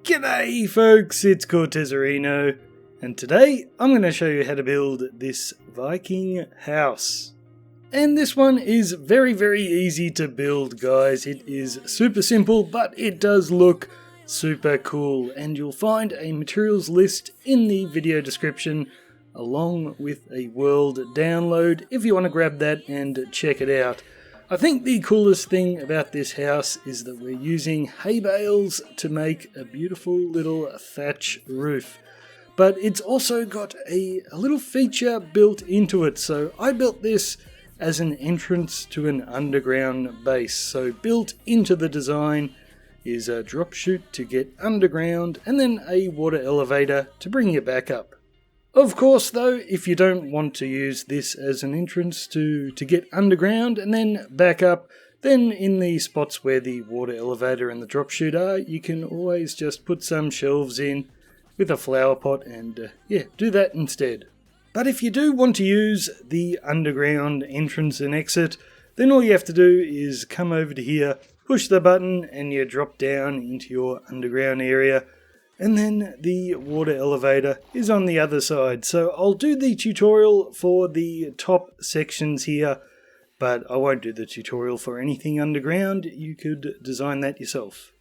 G'day folks, it's Cortezerino, and today I'm going to show you how to build this Viking house. And this one is very easy to build, guys. It is super simple, but it does look super cool, and you'll find a materials list in the video description along with a world download if you want to grab that and check it out. I think the coolest thing about this house is that we're using hay bales to make a beautiful little thatch roof. But it's also got a little feature built into it. So I built this as an entrance to an underground base. So built into the design is a drop chute to get underground and then a water elevator to bring you back up. Of course though, if you don't want to use this as an entrance to get underground and then back up, then in the spots where the water elevator and the drop chute are, you can always just put some shelves in with a flower pot and do that instead. But if you do want to use the underground entrance and exit, then all you have to do is come over to here, push the button and you drop down into your underground area. And then the water elevator is on the other side. So I'll do the tutorial for the top sections here, but I won't do the tutorial for anything underground. You could design that yourself.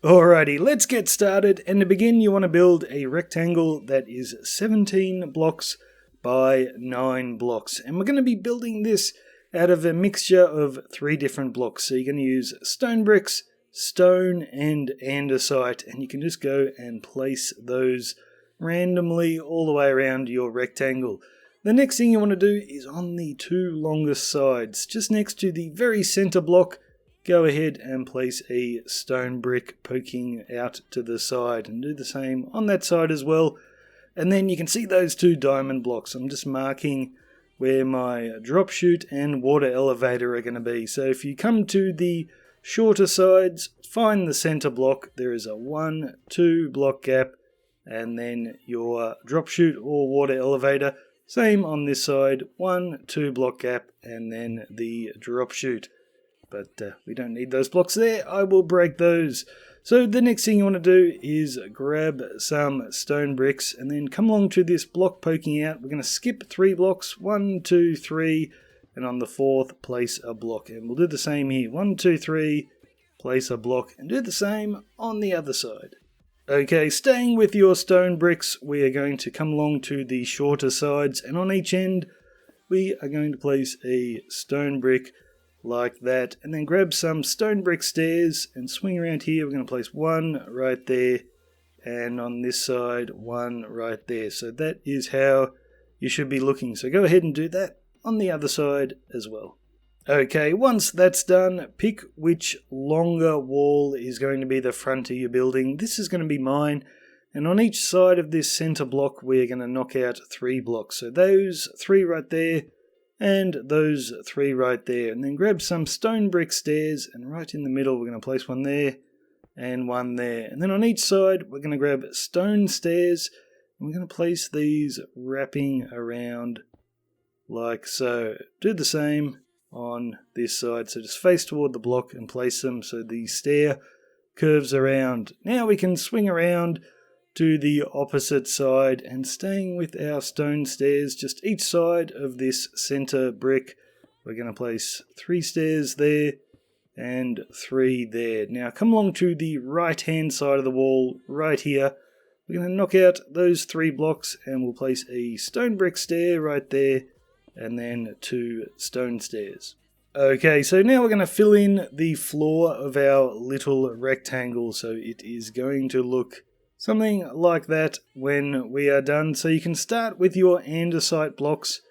Alrighty, let's get started. And to begin, you want to build a rectangle that is 17 blocks by 9 blocks. And we're going to be building this out of a mixture of 3 different blocks. So you're going to use stone bricks, stone and andesite, and you can just go and place those randomly all the way around your rectangle. The next thing you want to do is on the 2 longest sides, just next to the very center block, go ahead and place a stone brick poking out to the side, and do the same on that side as well. And then you can see those 2 diamond blocks. I'm just marking where my drop chute and water elevator are going to be. So if you come to the shorter sides, find the center block. There is a 1-2 block gap, and then your drop chute or water elevator. Same on this side, 1-2 block gap, and then the drop chute. But we don't need those blocks there. I will break those. So the next thing you want to do is grab some stone bricks and then come along to this block poking out. We're going to skip 3 blocks, 1, 2, 3. And on the 4th, place a block. And we'll do the same here. 1, 2, 3, place a block. And do the same on the other side. Okay, staying with your stone bricks, we are going to come along to the shorter sides. And on each end, we are going to place a stone brick like that. And then grab some stone brick stairs and swing around here. We're going to place 1 right there. And on this side, 1 right there. So that is how you should be looking. So go ahead and do that on the other side as well. Okay, once that's done, pick which longer wall is going to be the front of your building. This is going to be mine, and on each side of this center block we're going to knock out 3 blocks. So those 3 right there and those 3 right there, and then grab some stone brick stairs, and right in the middle we're going to place 1 there and 1 there. And then on each side we're going to grab stone stairs, and we're going to place these wrapping around like so. Do the same on this side. So just face toward the block and place them so the stair curves around. Now we can swing around to the opposite side, and staying with our stone stairs just each side of this center brick, we're going to place 3 stairs there and 3 there. Now come along to the right hand side of the wall right here. We're going to knock out those 3 blocks and we'll place a stone brick stair right there, and then 2 stone stairs. Okay, so now we're going to fill in the floor of our little rectangle, so it is going to look something like that when we are done. So you can start with your andesite blocks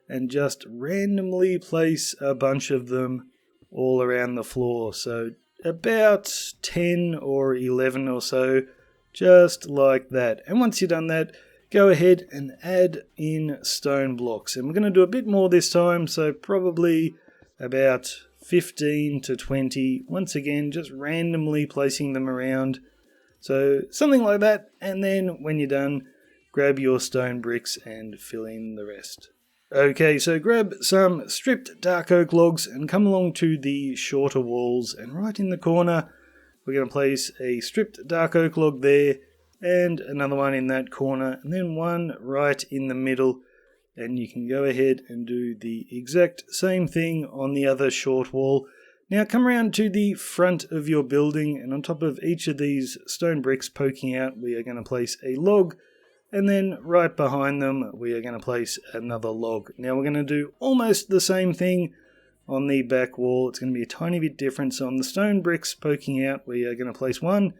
and just randomly place a bunch of them all around the floor. So about 10 or 11 or so, just like that. And once you've done that, go ahead and add in stone blocks. And we're going to do a bit more this time, so probably about 15 to 20. Once again, just randomly placing them around. So something like that, and then when you're done, grab your stone bricks and fill in the rest. Okay, so grab some stripped dark oak logs and come along to the shorter walls, and right in the corner we're going to place a stripped dark oak log there, and another one in that corner, and then one right in the middle. And you can go ahead and do the exact same thing on the other short wall. Now come around to the front of your building, and on top of each of these stone bricks poking out, we are going to place a log, and then right behind them we are going to place another log. Now we're going to do almost the same thing on the back wall. It's going to be a tiny bit different. So on the stone bricks poking out, we are going to place one,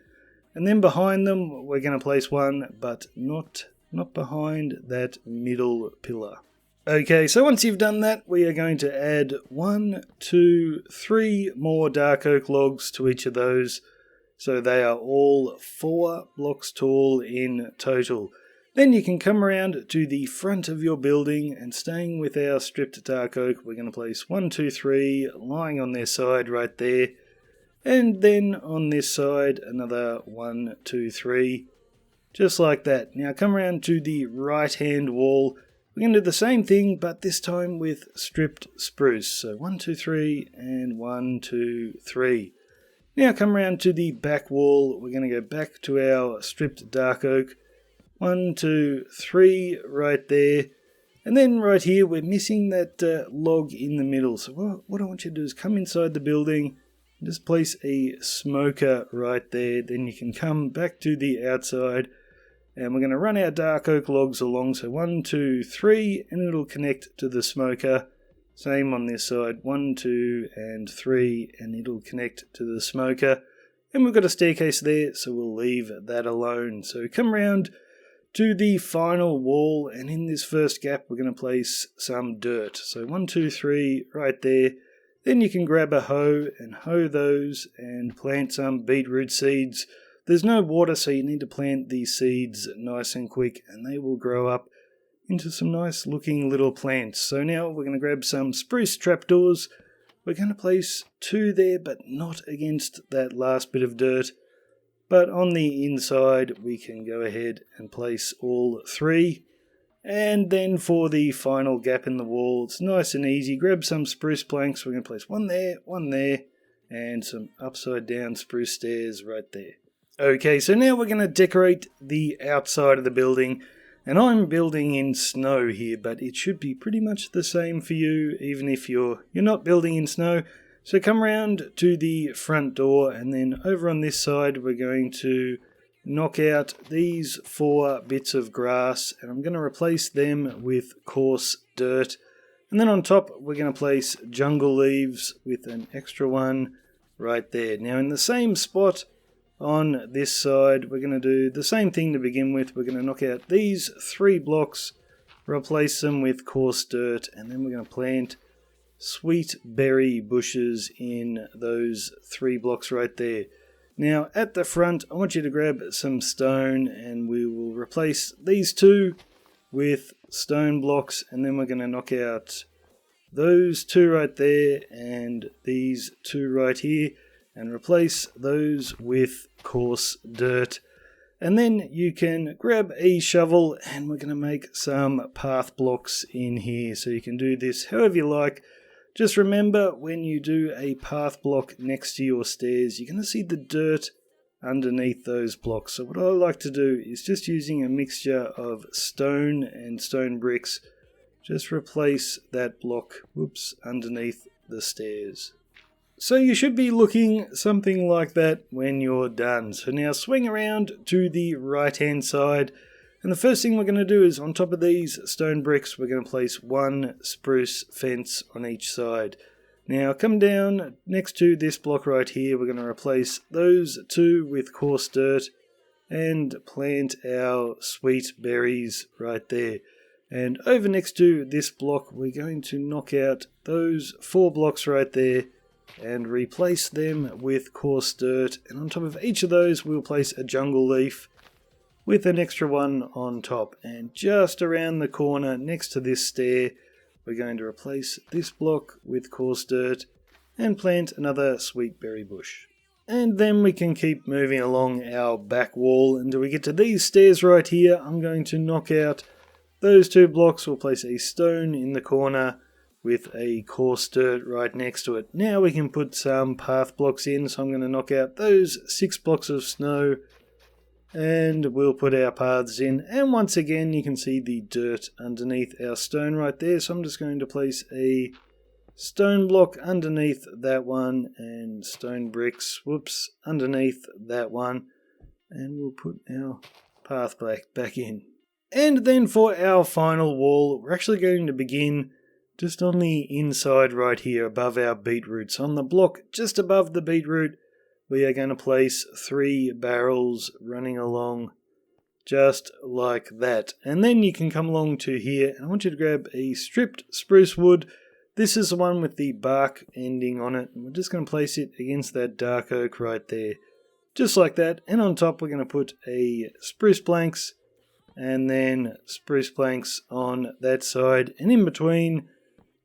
and then behind them we're going to place one, but not behind that middle pillar. Okay, so once you've done that, we are going to add 1, 2, 3 more dark oak logs to each of those. So they are all 4 blocks tall in total. Then you can come around to the front of your building, and staying with our stripped dark oak, we're going to place 1, 2, 3 lying on their side right there. And then on this side, another 1, 2, 3. Just like that. Now come around to the right hand wall. We're going to do the same thing, but this time with stripped spruce. So 1, 2, 3 and 1, 2, 3. Now come around to the back wall. We're going to go back to our stripped dark oak. 1, 2, 3 right there. And then right here we're missing that log in the middle. So what I want you to do is come inside the building. Just place a smoker right there. Then you can come back to the outside. And we're going to run our dark oak logs along, so 1, 2, 3, and it'll connect to the smoker. Same on this side, 1, 2, and 3, and it'll connect to the smoker. And we've got a staircase there, so we'll leave that alone. So come round to the final wall, and in this first gap we're going to place some dirt. So 1, 2, 3, right there. Then you can grab a hoe and hoe those and plant some beetroot seeds. There's no water, so you need to plant these seeds nice and quick, and they will grow up into some nice looking little plants. So now we're going to grab some spruce trapdoors. We're going to place 2 there, but not against that last bit of dirt. But on the inside, we can go ahead and place all 3. And then for the final gap in the wall, it's nice and easy. Grab some spruce planks. We're going to place 1 there, and some upside down spruce stairs right there. Okay, so now we're going to decorate the outside of the building, and I'm building in snow here, but it should be pretty much the same for you, even if you're not building in snow. So come round to the front door, and then over on this side we're going to knock out these 4 bits of grass, and I'm going to replace them with coarse dirt. And then on top we're going to place jungle leaves with an extra one right there. Now in the same spot on this side, we're going to do the same thing to begin with. We're going to knock out these 3 blocks, replace them with coarse dirt, and then we're going to plant sweet berry bushes in those 3 blocks right there. Now at the front, I want you to grab some stone, and we will replace these 2 with stone blocks, and then we're going to knock out those 2 right there and these 2 right here, and replace those with coarse dirt. And then you can grab a shovel, and we're going to make some path blocks in here. So you can do this however you like. Just remember, when you do a path block next to your stairs, you're going to see the dirt underneath those blocks. So what I like to do is, just using a mixture of stone and stone bricks, just replace that block underneath the stairs. So you should be looking something like that when you're done. So now swing around to the right hand side, and the first thing we're going to do is, on top of these stone bricks, we're going to place 1 spruce fence on each side. Now come down next to this block right here, we're going to replace those 2 with coarse dirt and plant our sweet berries right there. And over next to this block, we're going to knock out those 4 blocks right there and replace them with coarse dirt, and on top of each of those we'll place a jungle leaf with an extra one on top. And just around the corner next to this stair, we're going to replace this block with coarse dirt and plant another sweet berry bush. And then we can keep moving along our back wall until we get to these stairs right here. I'm going to knock out those 2 blocks. We'll place a stone in the corner, with a coarse dirt right next to it. Now we can put some path blocks in, so I'm going to knock out those 6 blocks of snow and we'll put our paths in. And once again you can see the dirt underneath our stone right there, so I'm just going to place a stone block underneath that one and stone bricks, underneath that one, and we'll put our path back in. And then for our final wall, we're actually going to begin just on the inside right here above our beetroot. So on the block just above the beetroot, we are going to place 3 barrels running along just like that. And then you can come along to here, and I want you to grab a stripped spruce wood. This is the one with the bark ending on it, and we're just going to place it against that dark oak right there, just like that. And on top we're going to put a spruce planks, and then spruce planks on that side, and in between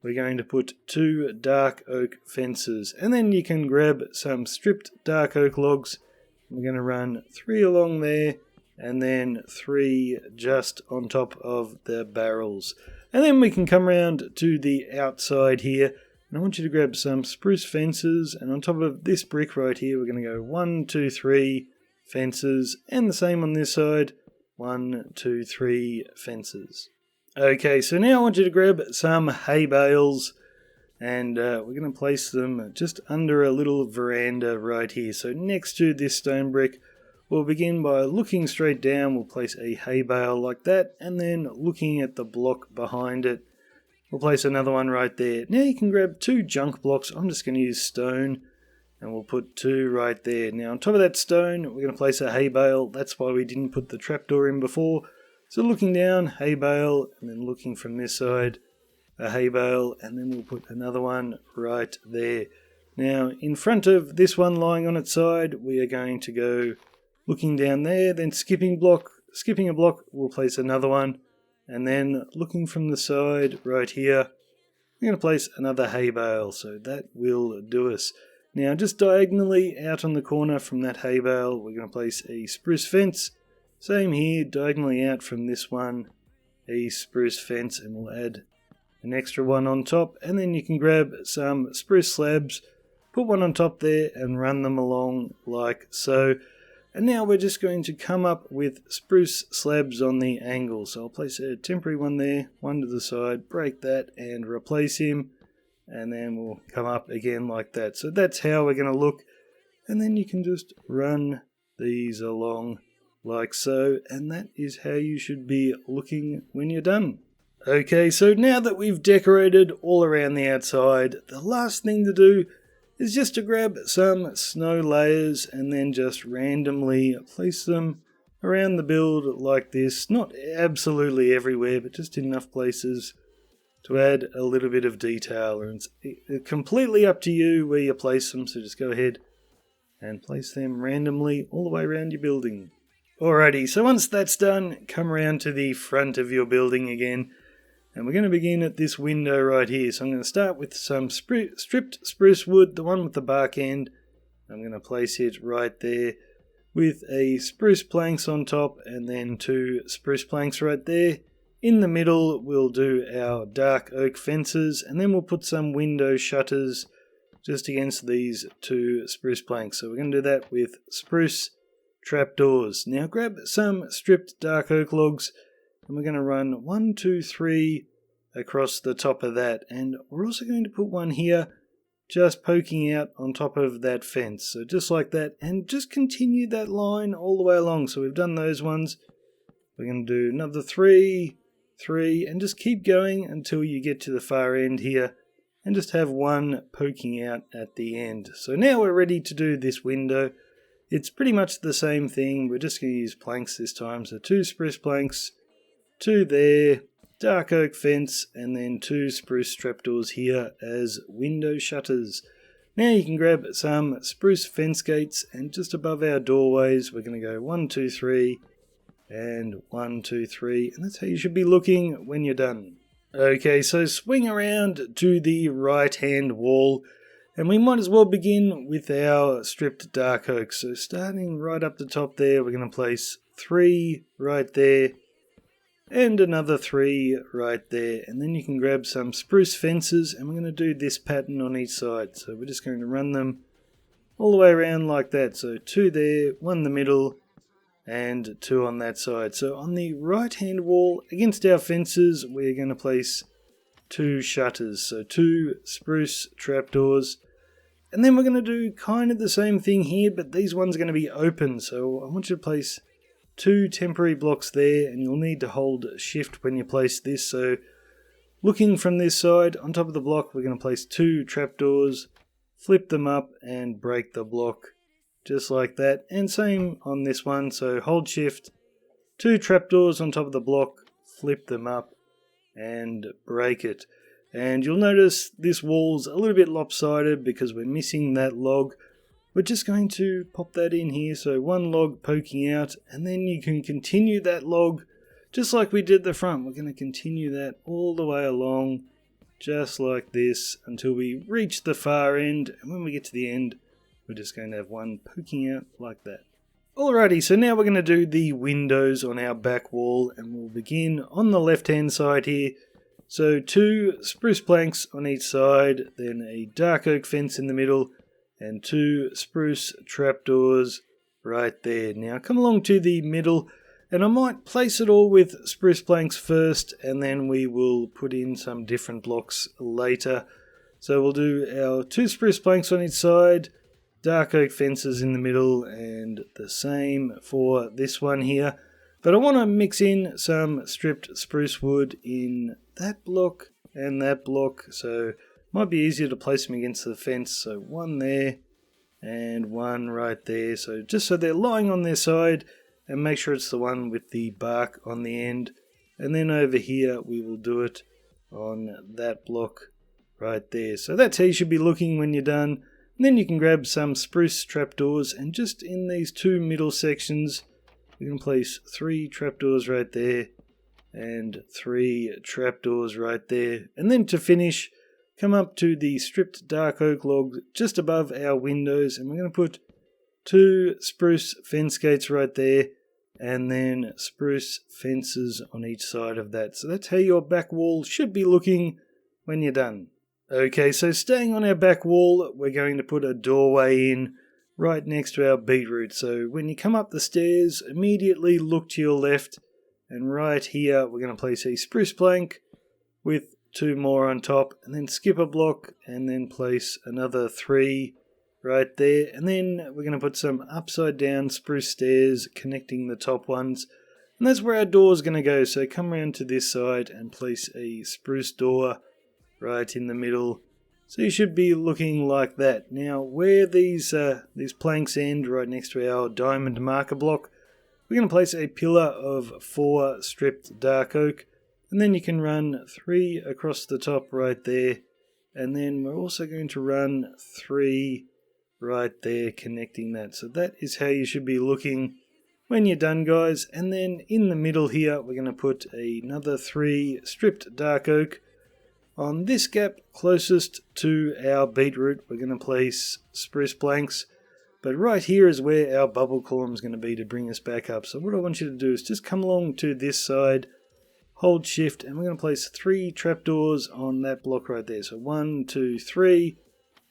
we're going to put 2 dark oak fences. And then you can grab some stripped dark oak logs. We're going to run 3 along there, and then 3 just on top of the barrels. And then we can come around to the outside here, and I want you to grab some spruce fences, and on top of this brick right here we're going to go 1, 2, 3 fences, and the same on this side, 1, 2, 3 fences. Okay, so now I want you to grab some hay bales, and we're going to place them just under a little veranda right here. So next to this stone brick, we'll begin by looking straight down. We'll place a hay bale like that, and then looking at the block behind it, we'll place another one right there. Now you can grab 2 junk blocks. I'm just going to use stone, and we'll put 2 right there. Now on top of that stone, we're going to place a hay bale. That's why we didn't put the trapdoor in before. So looking down, hay bale, and then looking from this side, a hay bale, and then we'll put another one right there. Now in front of this one lying on its side, we are going to go looking down there, then skipping a block, we'll place another one, and then looking from the side right here, we're going to place another hay bale, so that will do us. Now just diagonally out on the corner from that hay bale, we're going to place a spruce fence. Same here, diagonally out from this one, a spruce fence, and we'll add an extra one on top. And then you can grab some spruce slabs, put one on top there, and run them along like so. And now we're just going to come up with spruce slabs on the angle. So I'll place a temporary one there, one to the side, break that, and replace him. And then we'll come up again like that. So that's how we're going to look. And then you can just run these along like so, and that is how you should be looking when you're done. Okay, so now that we've decorated all around the outside, the last thing to do is just to grab some snow layers and then just randomly place them around the build like this. Not absolutely everywhere, but just in enough places to add a little bit of detail. And it's completely up to you where you place them, so just go ahead and place them randomly all the way around your building. Alrighty, so once that's done, come around to the front of your building again, and we're going to begin at this window right here. So I'm going to start with some stripped spruce wood, the one with the bark end. I'm going to place it right there with a spruce planks on top, and then 2 spruce planks right there. In the middle we'll do our dark oak fences, and then we'll put some window shutters just against these 2 spruce planks. So we're going to do that with spruce trapdoors. Now grab some stripped dark oak logs, and we're going to run 1, 2, 3 across the top of that, and we're also going to put one here just poking out on top of that fence, so just like that, and just continue that line all the way along. So we've done those ones, we're going to do another 3, and just keep going until you get to the far end here, and just have one poking out at the end. So now we're ready to do this window. It's pretty much the same thing, we're just going to use planks this time. So 2 spruce planks, 2 there, dark oak fence, and then 2 spruce trapdoors here as window shutters. Now you can grab some spruce fence gates, and just above our doorways we're going to go 1, 2, 3, and 1, 2, 3, and that's how you should be looking when you're done. Okay, so swing around to the right hand wall, and we might as well begin with our stripped dark oak. So starting right up the top there, we're going to place 3 right there, and another 3 right there. And then you can grab some spruce fences, and we're going to do this pattern on each side. So we're just going to run them all the way around like that. So 2 there, 1 in the middle, and 2 on that side. So on the right hand wall against our fences, we're going to place 2 shutters. So 2 spruce trapdoors. And then we're going to do kind of the same thing here, but these ones are going to be open. So I want you to place 2 temporary blocks there, and you'll need to hold shift when you place this. So looking from this side, on top of the block, we're going to place 2 trapdoors, flip them up and break the block just like that. And same on this one, so hold shift, 2 trapdoors on top of the block, flip them up and break it. And you'll notice this wall's a little bit lopsided because we're missing that log. We're just going to pop that in here, so 1 log poking out, and then you can continue that log just like we did the front. We're going to continue that all the way along just like this until we reach the far end, and when we get to the end we're just going to have 1 poking out like that. Alrighty, so now we're going to do the windows on our back wall, and we'll begin on the left hand side here. So 2 spruce planks on each side, then a dark oak fence in the middle, and 2 spruce trapdoors right there. Now come along to the middle, and I might place it all with spruce planks first, and then we will put in some different blocks later. So we'll do our 2 spruce planks on each side, dark oak fences in the middle, and the same for this one here. But I want to mix in some stripped spruce wood in that block and that block, so it might be easier to place them against the fence. So 1 there and 1 right there, so just so they're lying on their side, and make sure it's the one with the bark on the end. And then over here we will do it on that block right there. So that's how you should be looking when you're done. And then you can grab some spruce trapdoors, and just in these 2 middle sections you can place 3 trapdoors right there and 3 trapdoors right there. And then to finish, come up to the stripped dark oak log just above our windows, and we're going to put 2 spruce fence gates right there, and then spruce fences on each side of that. So that's how your back wall should be looking when you're done. Okay, so staying on our back wall, we're going to put a doorway in right next to our beetroot. So when you come up the stairs, immediately look to your left, and right here we're going to place a spruce plank with 2 more on top, and then skip a block and then place another 3 right there. And then we're going to put some upside down spruce stairs connecting the top ones, and that's where our door is going to go. So come around to this side and place a spruce door right in the middle. So you should be looking like that. Now where these planks end, right next to our diamond marker block, we're going to place a pillar of 4 stripped dark oak, and then you can run 3 across the top right there, and then we're also going to run 3 right there connecting that. So that is how you should be looking when you're done, guys. And then in the middle here we're going to put another 3 stripped dark oak. On this gap closest to our beetroot, we're going to place spruce planks, but right here is where our bubble column is going to be to bring us back up. So what I want you to do is just come along to this side, hold shift, and we're going to place 3 trapdoors on that block right there. So 1, 2, 3,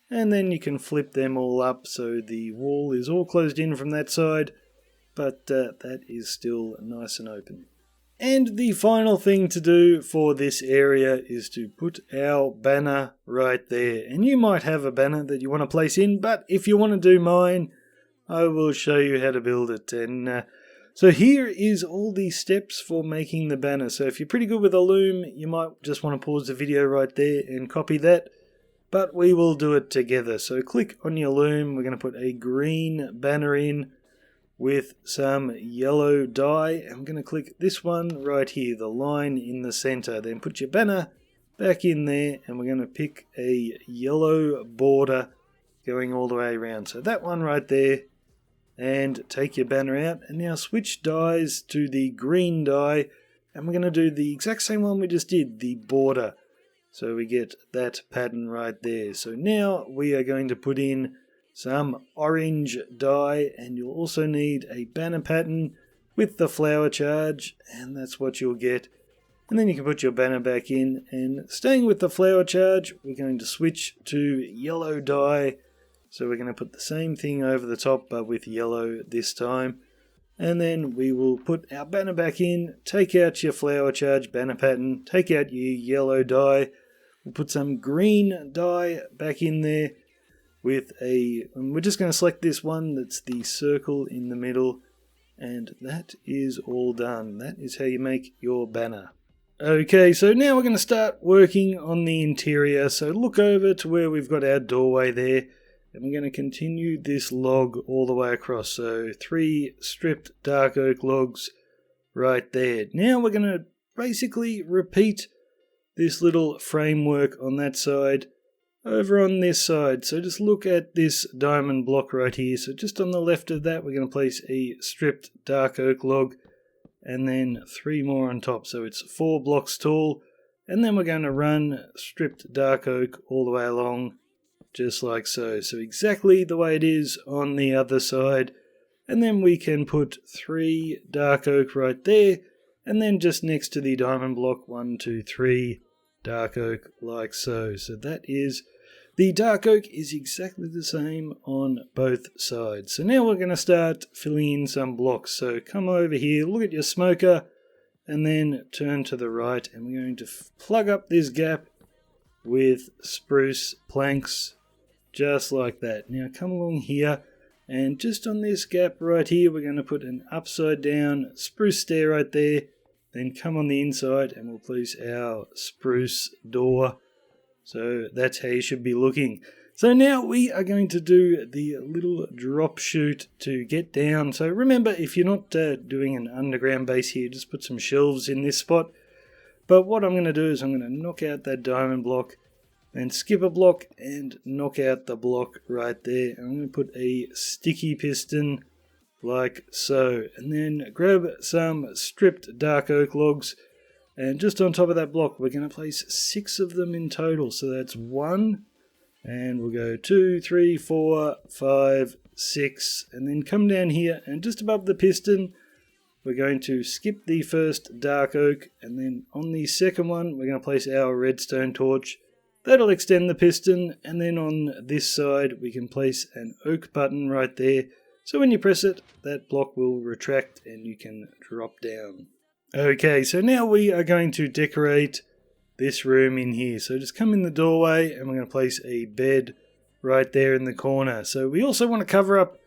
and then you can flip them all up so the wall is all closed in from that side, but that is still nice and open. And the final thing to do for this area is to put our banner right there. And you might have a banner that you want to place in, but if you want to do mine, I will show you how to build it. And so here is all the steps for making the banner. So if you're pretty good with a loom, you might just want to pause the video right there and copy that. But we will do it together. So click on your loom. We're going to put a green banner in with some yellow dye. I'm going to click this one right here, the line in the center. Then put your banner back in there, and we're going to pick a yellow border going all the way around. So that one right there, and take your banner out, and now switch dyes to the green dye, and we're going to do the exact same one we just did, the border. So we get that pattern right there. So now we are going to put in some orange dye, and you'll also need a banner pattern with the flower charge, and that's what you'll get. And then you can put your banner back in, and staying with the flower charge, we're going to switch to yellow dye. So we're going to put the same thing over the top, but with yellow this time. And then we will put our banner back in, take out your flower charge banner pattern, take out your yellow dye. We'll put some green dye back in there and we're just going to select this one that's the circle in the middle, and that is all done. That is how you make your banner. Okay, so now we're going to start working on the interior. So look over to where we've got our doorway there, and we're going to continue this log all the way across. So 3 stripped dark oak logs right there. Now we're going to basically repeat this little framework on that side over on this side. So just look at this diamond block right here. So just on the left of that, we're going to place a stripped dark oak log and then 3 more on top. So it's 4 blocks tall, and then we're going to run stripped dark oak all the way along just like so. So exactly the way it is on the other side. And then we can put 3 dark oak right there, and then just next to the diamond block 1, 2, 3 dark oak like so. So that is the dark oak is exactly the same on both sides. So now we're going to start filling in some blocks. So come over here, look at your smoker, and then turn to the right, and we're going to plug up this gap with spruce planks just like that. Now come along here, and just on this gap right here, we're going to put an upside down spruce stair right there. Then come on the inside and we'll place our spruce door. So that's how you should be looking. So now we are going to do the little drop chute to get down. So remember, if you're not doing an underground base here, just put some shelves in this spot. But what I'm going to do is I'm going to knock out that diamond block, then skip a block and knock out the block right there. And I'm going to put a sticky piston like so. And then grab some stripped dark oak logs. And just on top of that block, we're going to place 6 of them in total. So that's 1, and we'll go 2, 3, 4, 5, 6, and then come down here, and just above the piston, we're going to skip the first dark oak, and then on the second one, we're going to place our redstone torch. That'll extend the piston, and then on this side, we can place an oak button right there. So when you press it, that block will retract and you can drop down. Okay, so now we are going to decorate this room in here. So just come in the doorway and we're going to place a bed right there in the corner. So we also want to cover up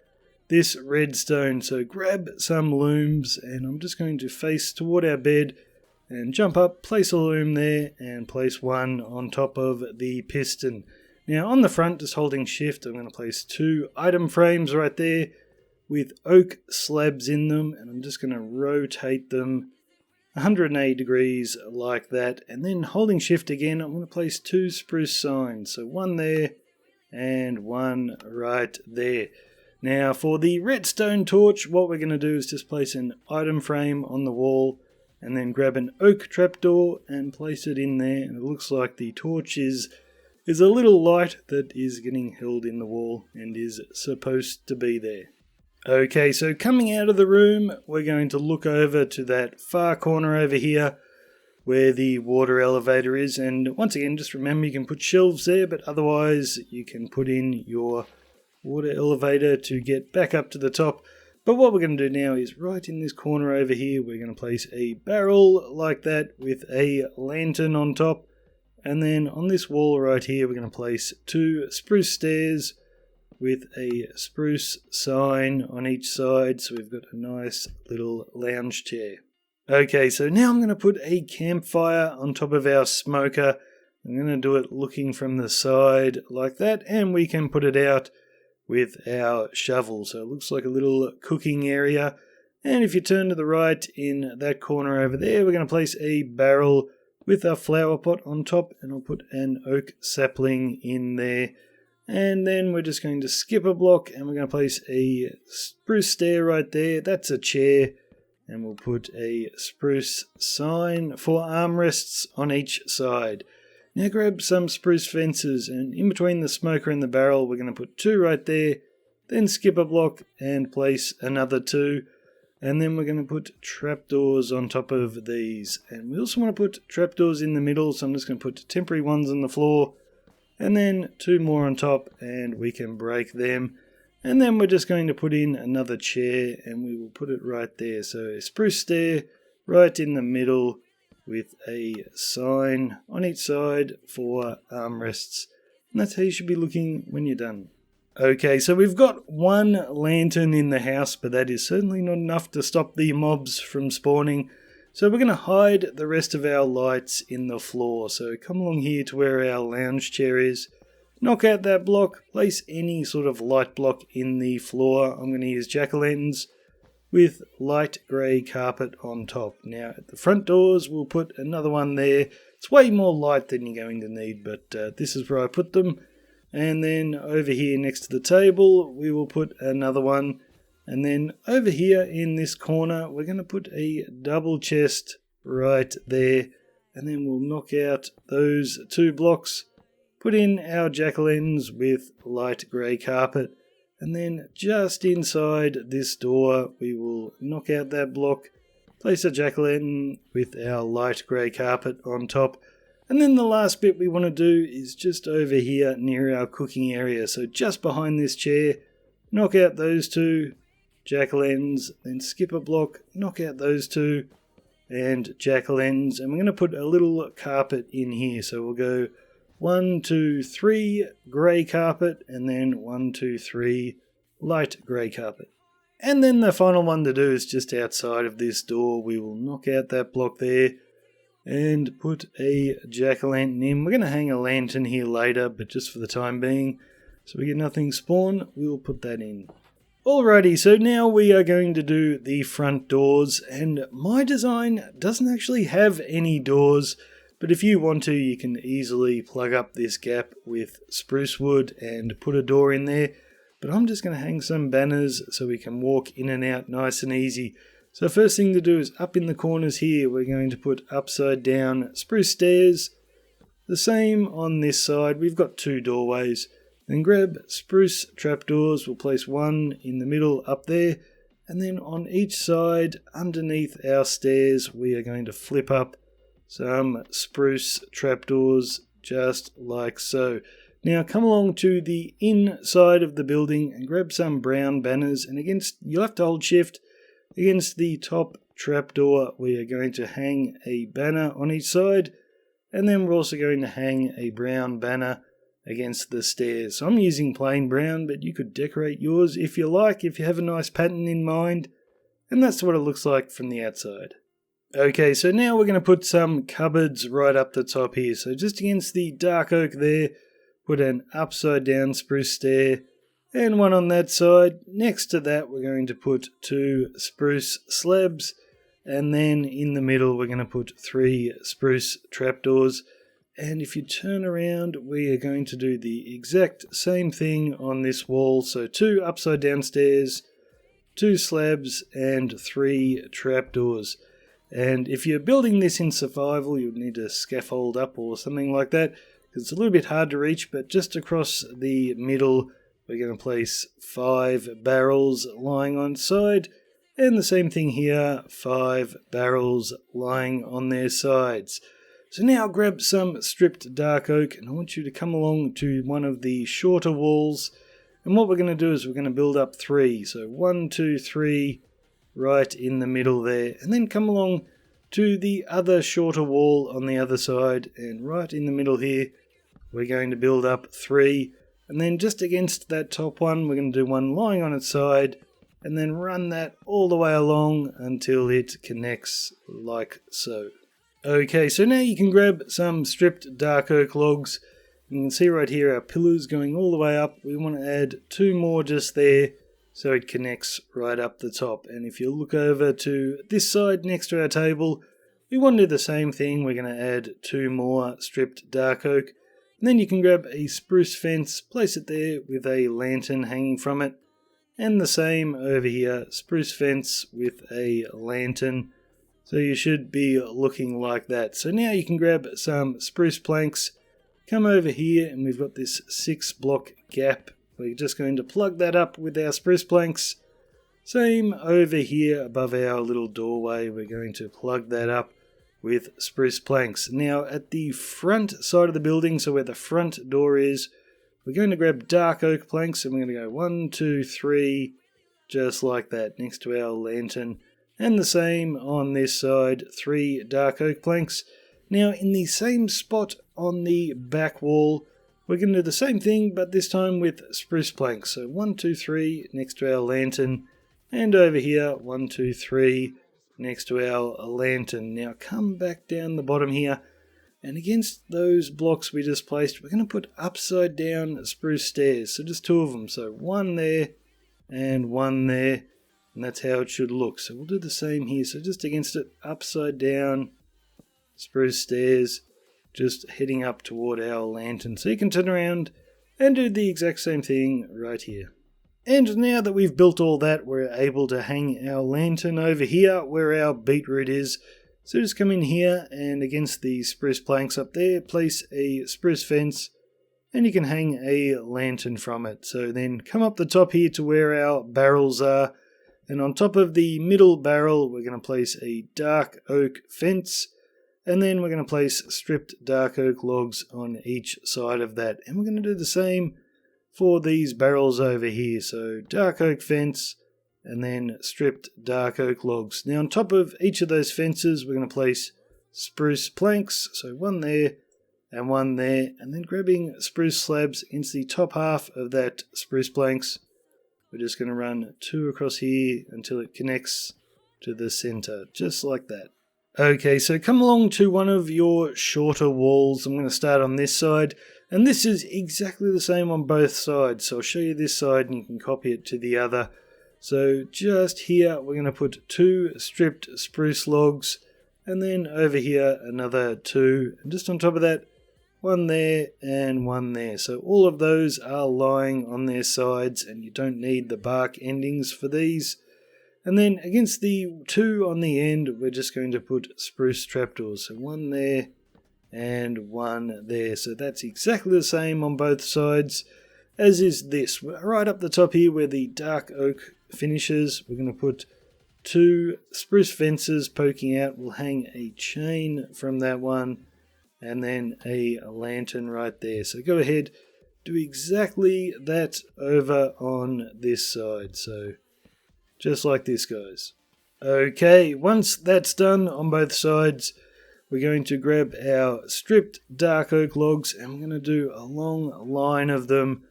this redstone. So grab some looms, and I'm just going to face toward our bed and jump up, place a loom there, and place one on top of the piston. Now on the front, just holding shift, I'm going to place 2 item frames right there with oak slabs in them, and I'm just going to rotate them 180 degrees like that, and then holding shift again, I'm going to place 2 spruce signs, so 1 there and 1 right there. Now for the redstone torch, what we're going to do is just place an item frame on the wall and then grab an oak trapdoor and place it in there, and it looks like the torch is a little light that is getting held in the wall and is supposed to be there. Okay, so coming out of the room, we're going to look over to that far corner over here where the water elevator is, and once again, just remember you can put shelves there, but otherwise you can put in your water elevator to get back up to the top. But what we're going to do now is right in this corner over here, we're going to place a barrel like that with a lantern on top, and then on this wall right here, we're going to place 2 spruce stairs with a spruce sign on each side, so we've got a nice little lounge chair. Okay, so now I'm going to put a campfire on top of our smoker. I'm going to do it looking from the side like that, and we can put it out with our shovel. So it looks like a little cooking area. And if you turn to the right in that corner over there, we're going to place a barrel with a flower pot on top, and I'll put an oak sapling in there. And then we're just going to skip a block, and we're going to place a spruce stair right there. That's a chair. And we'll put a spruce sign for armrests on each side. Now grab some spruce fences, and in between the smoker and the barrel, we're going to put 2 right there. Then skip a block and place another 2. And then we're going to put trapdoors on top of these. And we also want to put trapdoors in the middle, so I'm just going to put temporary ones on the floor. And then 2 more on top, and we can break them. And then we're just going to put in another chair, and we will put it right there. So a spruce stair right in the middle with a sign on each side for armrests. And that's how you should be looking when you're done. Okay, so we've got 1 lantern in the house, but that is certainly not enough to stop the mobs from spawning. So we're going to hide the rest of our lights in the floor. So come along here to where our lounge chair is. Knock out that block, place any sort of light block in the floor. I'm going to use jack-o'-lanterns with light grey carpet on top. Now at the front doors we'll put another one there. It's way more light than you're going to need, but this is where I put them. And then over here next to the table we will put another one. And then over here in this corner we're going to put a double chest right there. And then we'll knock out those 2 blocks. Put in our jack-o'-lanterns with light grey carpet. And then just inside this door we will knock out that block. Place a jack-o'-lantern with our light grey carpet on top. And then the last bit we want to do is just over here near our cooking area. So just behind this chair, knock out those 2 jack-o'-lanterns, then skip a block, knock out those 2 and jack-o'-lanterns. And we're going to put a little carpet in here. So we'll go 1, 2, 3 grey carpet, and then 1, 2, 3 light grey carpet. And then the final one to do is just outside of this door. We will knock out that block there and put a jack-o'-lantern in. We're going to hang a lantern here later, but just for the time being, so we get nothing spawn, we will put that in. Alrighty, so now we are going to do the front doors, and my design doesn't actually have any doors, but if you want to, you can easily plug up this gap with spruce wood and put a door in there. But I'm just going to hang some banners so we can walk in and out nice and easy. So first thing to do is up in the corners here, we're going to put upside down spruce stairs. The same on this side, we've got 2 doorways. Then grab spruce trapdoors, we'll place 1 in the middle up there. And then on each side, underneath our stairs, we are going to flip up some spruce trapdoors just like so. Now come along to the inside of the building and grab some brown banners, and you'll have to hold shift. Against the top trapdoor we are going to hang a banner on each side, and then we're also going to hang a brown banner against the stairs. So I'm using plain brown, but you could decorate yours if you like, if you have a nice pattern in mind, and that's what it looks like from the outside. Okay, so now we're going to put some cupboards right up the top here. So just against the dark oak there, put an upside down spruce stair and 1 on that side. Next to that we're going to put 2 spruce slabs, and then in the middle we're going to put 3 spruce trapdoors. And if you turn around, we are going to do the exact same thing on this wall. So 2 upside down stairs, 2 slabs and 3 trapdoors. And if you're building this in survival, you'd need a scaffold up or something like that. It's a little bit hard to reach, but just across the middle we're going to place 5 barrels lying on side, and the same thing here, 5 barrels lying on their sides. So now grab some stripped dark oak, and I want you to come along to one of the shorter walls, and what we're going to do is we're going to build up 3. So 1, 2, 3 right in the middle there, and then come along to the other shorter wall on the other side, and right in the middle here we're going to build up 3, and then just against that top one we're going to do 1 lying on its side, and then run that all the way along until it connects like so. Okay, so now you can grab some stripped dark oak logs. You can see right here our pillars going all the way up. We want to add 2 more just there so it connects right up the top. And if you look over to this side next to our table, we want to do the same thing. We're going to add 2 more stripped dark oak. And then you can grab a spruce fence, place it there with a lantern hanging from it. And the same over here, spruce fence with a lantern. So you should be looking like that. So now you can grab some spruce planks, come over here, and we've got this 6 block gap. We're just going to plug that up with our spruce planks. Same over here above our little doorway, we're going to plug that up with spruce planks. Now at the front side of the building, so where the front door is, we're going to grab dark oak planks and we're going to go 1, 2, 3, just like that, next to our lantern. And the same on this side, 3 dark oak planks. Now in the same spot on the back wall, we're going to do the same thing, but this time with spruce planks. So 1, 2, 3 next to our lantern, and over here 1, 2, 3 next to our lantern. Now come back down the bottom here, and against those blocks we just placed, we're going to put upside down spruce stairs. So just 2 of them. So 1 there and 1 there, and that's how it should look. So we'll do the same here. So just against it, upside down spruce stairs, just heading up toward our lantern. So you can turn around and do the exact same thing right here. And now that we've built all that, we're able to hang our lantern over here where our beetroot is. So just come in here, and against the spruce planks up there, place a spruce fence, and you can hang a lantern from it. So then come up the top here to where our barrels are, and on top of the middle barrel we're going to place a dark oak fence, and then we're going to place stripped dark oak logs on each side of that. And we're going to do the same for these barrels over here. So dark oak fence, and then stripped dark oak logs. Now on top of each of those fences we're going to place spruce planks, so 1 there and 1 there, and then grabbing spruce slabs against the top half of that spruce planks, we're just going to run 2 across here until it connects to the center, just like that. Okay, so come along to one of your shorter walls. I'm going to start on this side, and this is exactly the same on both sides, so I'll show you this side and you can copy it to the other. So just here we're going to put 2 stripped spruce logs, and then over here another 2, and just on top of that 1 there and 1 there. So all of those are lying on their sides, and you don't need the bark endings for these. And then against the 2 on the end we're just going to put spruce trapdoors, so 1 there and 1 there. So that's exactly the same on both sides, as is this. Right up the top here where the dark oak finishes, we're going to put 2 spruce fences poking out. We'll hang a chain from that one, and then a lantern right there. So go ahead, do exactly that over on this side. So just like this, guys. Okay, once that's done on both sides, we're going to grab our stripped dark oak logs, and we're going to do a long line of them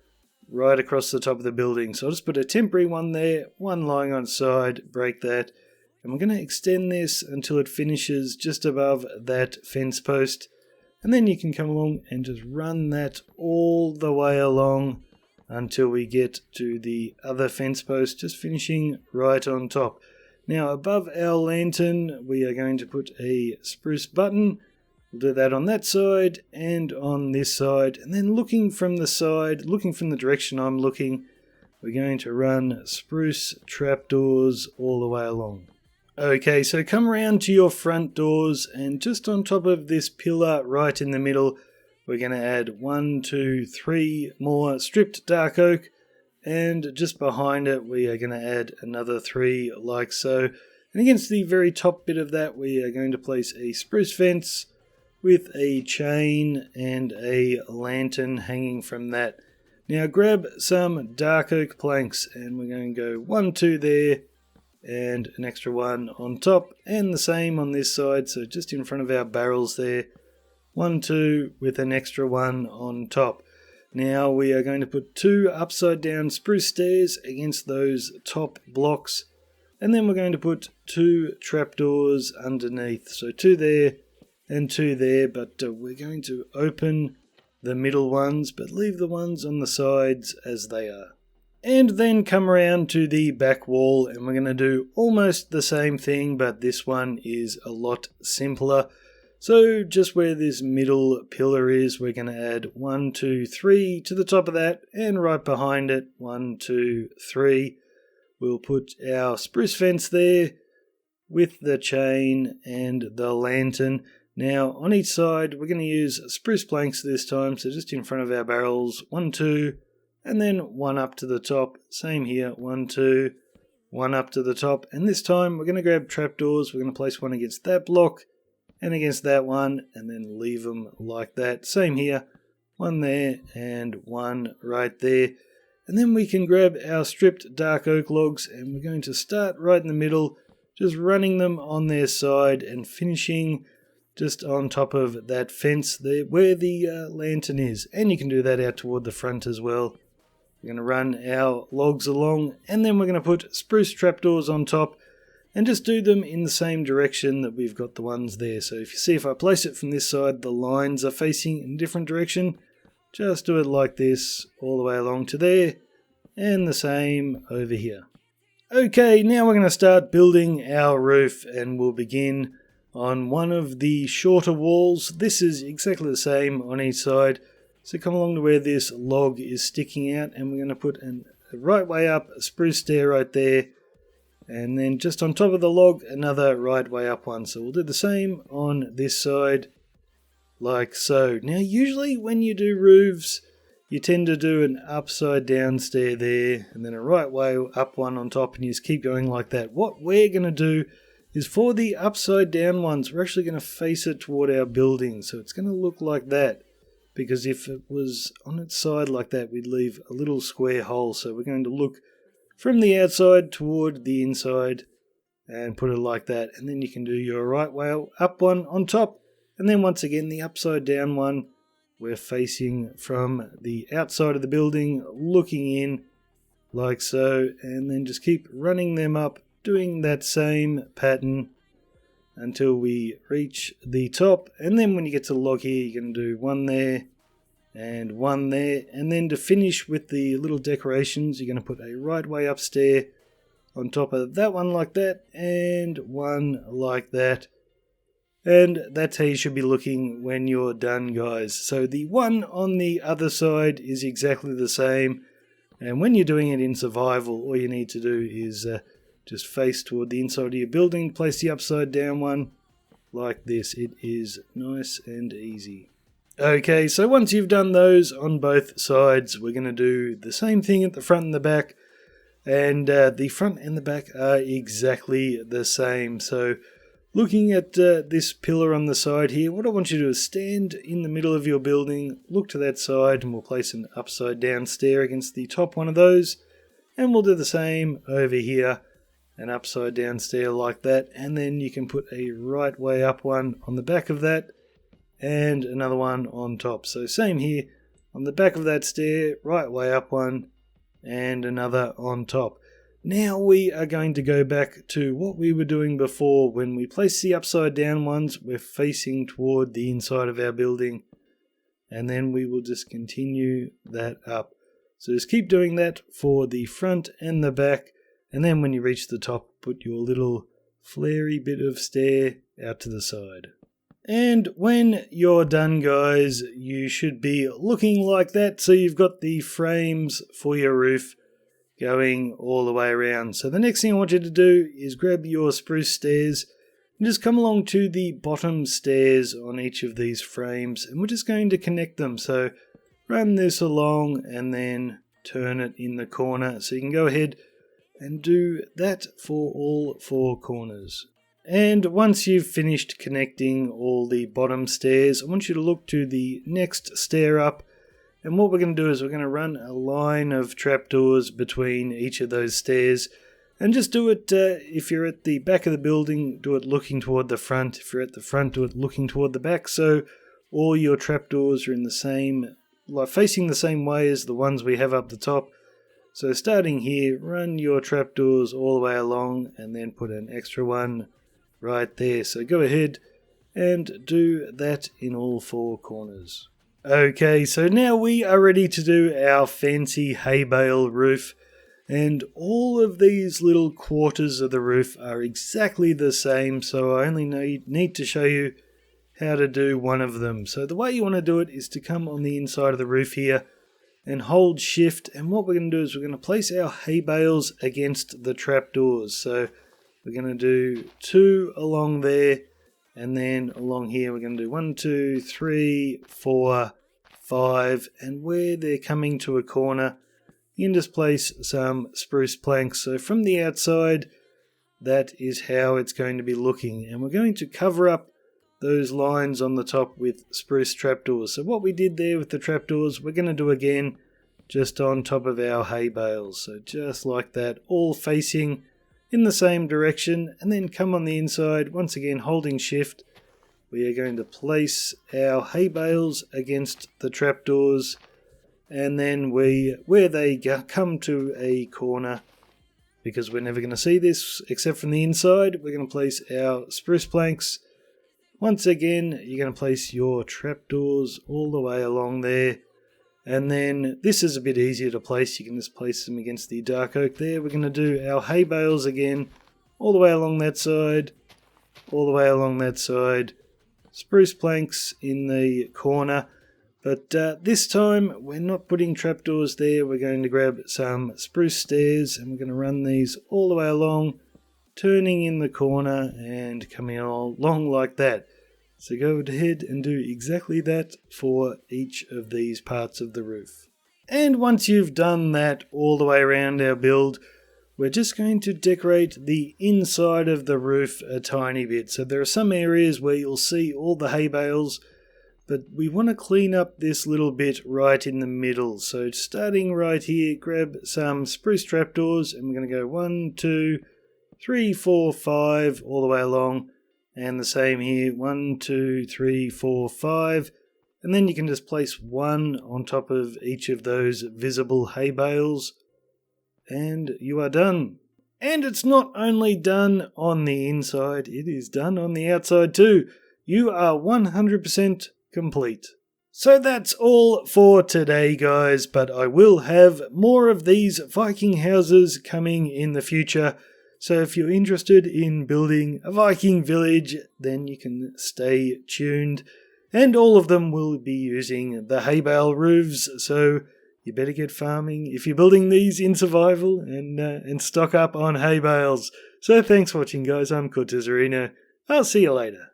right across the top of the building. So I'll just put a temporary one there, 1 lying on side, break that, and we're going to extend this until it finishes just above that fence post, and then you can come along and just run that all the way along until we get to the other fence post, just finishing right on top. Now above our lantern we are going to put a spruce button. We'll do that on that side and on this side, and then looking from the side, looking from the direction I'm looking, we're going to run spruce trapdoors all the way along. Okay, so come around to your front doors, and just on top of this pillar right in the middle, we're going to add 1, 2, 3 more stripped dark oak, and just behind it we are going to add another 3 like so. And against the very top bit of that we are going to place a spruce fence with a chain and a lantern hanging from that. Now grab some dark oak planks, and we're going to go 1, 2 there, and an extra 1 on top, and the same on this side, so just in front of our barrels there, 1, 2 with an extra 1 on top. Now we are going to put 2 upside down spruce stairs against those top blocks, and then we're going to put 2 trapdoors underneath, so 2 there and 2 there, but we're going to open the middle ones but leave the ones on the sides as they are. And then come around to the back wall, and we're going to do almost the same thing, but this one is a lot simpler. So just where this middle pillar is, we're going to add 1, 2, 3 to the top of that, and right behind it 1, 2, 3. We'll put our spruce fence there with the chain and the lantern. Now on each side we're going to use spruce planks this time, so just in front of our barrels, 1, 2, and then 1 up to the top. Same here, 1, 2, one up to the top, and this time we're going to grab trapdoors. We're going to place one against that block and against that one, and then leave them like that. Same here, one there and one right there. And then we can grab our stripped dark oak logs, and we're going to start right in the middle, just running them on their side and finishing just on top of that fence there where the lantern is. And you can do that out toward the front as well. We're going to run our logs along, and then we're going to put spruce trapdoors on top and just do them in the same direction that we've got the ones there. So if you see, if I place it from this side, the lines are facing in a different direction. Just do it like this all the way along to there, and the same over here. Okay, now we're going to start building our roof, and we'll begin on one of the shorter walls. This is exactly the same on each side. So come along to where this log is sticking out, and we're going to put a right way up a spruce stair right there, and then just on top of the log another right way up one. So we'll do the same on this side like so. Now usually when you do roofs, you tend to do an upside down stair there, and then a right way up one on top, and you just keep going like that. What we're going to do is, for the upside down ones, we're actually going to face it toward our building. So it's going to look like that, because if it was on its side like that, we'd leave a little square hole. So we're going to look from the outside toward the inside and put it like that. And then you can do your right way up one on top, and then once again the upside down one, we're facing from the outside of the building, looking in like so, and then just keep running them up, doing that same pattern until we reach the top. And then when you get to the log here, you're going to do one there and one there, and then to finish with the little decorations, you're going to put a right way up stair on top of that one like that, and one like that. And that's how you should be looking when you're done, guys. So the one on the other side is exactly the same, and when you're doing it in survival, all you need to do is just face toward the inside of your building, place the upside down one like this. It is nice and easy. Okay, so once you've done those on both sides, we're going to do the same thing at the front and the back, and the front and the back are exactly the same. So looking at this pillar on the side here, what I want you to do is stand in the middle of your building, look to that side, and we'll place an upside down stair against the top one of those, and we'll do the same over here, an upside down stair like that, and then you can put a right way up one on the back of that, and another one on top. So same here, on the back of that stair, right way up one, and another on top. Now we are going to go back to what we were doing before. When we place the upside down ones, we're facing toward the inside of our building, and then we will just continue that up. So just keep doing that for the front and the back, and then when you reach the top, put your little flary bit of stair out to the side. And when you're done, guys, you should be looking like that. So you've got the frames for your roof going all the way around. So the next thing I want you to do is grab your spruce stairs and just come along to the bottom stairs on each of these frames, and we're just going to connect them. So run this along and then turn it in the corner. So you can go ahead and do that for all four corners. And once you've finished connecting all the bottom stairs, I want you to look to the next stair up. And what we're going to do is we're going to run a line of trapdoors between each of those stairs. And just do it, if you're at the back of the building, do it looking toward the front. If you're at the front, do it looking toward the back. So all your trapdoors are in the same, like facing the same way as the ones we have up the top. So starting here, run your trapdoors all the way along and then put an extra one right there. So go ahead and do that in all four corners. Okay, so now we are ready to do our fancy hay bale roof, and all of these little quarters of the roof are exactly the same, so I only need to show you how to do one of them. So the way you want to do it is to come on the inside of the roof here and hold shift, and what we're going to do is we're going to place our hay bales against the trapdoors. So we're going to do 2 along there, and then along here we're going to do 1, 2, 3, 4, 5, and where they're coming to a corner, you can just place some spruce planks. So from the outside, that is how it's going to be looking. And we're going to cover up those lines on the top with spruce trapdoors. So what we did there with the trapdoors, we're going to do again just on top of our hay bales. So just like that, all facing in the same direction, and then come on the inside, once again holding shift. We are going to place our hay bales against the trapdoors, and then where they come to a corner, because we're never going to see this except from the inside, we're going to place our spruce planks. Once again, you're going to place your trapdoors all the way along there. And then this is a bit easier to place. You can just place them against the dark oak there. We're going to do our hay bales again, all the way along that side, all the way along that side. Spruce planks in the corner. But this time, we're not putting trapdoors there. We're going to grab some spruce stairs, and we're going to run these all the way along, turning in the corner and coming along like that. So go ahead and do exactly that for each of these parts of the roof. And once you've done that all the way around our build, we're just going to decorate the inside of the roof a tiny bit. So there are some areas where you'll see all the hay bales, but we want to clean up this little bit right in the middle. So starting right here, grab some spruce trapdoors, and we're going to go 1, 2, 3, 4, 5 all the way along. And the same here, 1, 2, 3, 4, 5. And then you can just place one on top of each of those visible hay bales. And you are done. And it's not only done on the inside, it is done on the outside too. You are 100% complete. So that's all for today, guys, but I will have more of these Viking houses coming in the future. So if you're interested in building a Viking village, then you can stay tuned. And all of them will be using the hay bale roofs, so you better get farming if you're building these in survival and stock up on hay bales. So thanks for watching, guys. I'm Cortezerino. I'll see you later.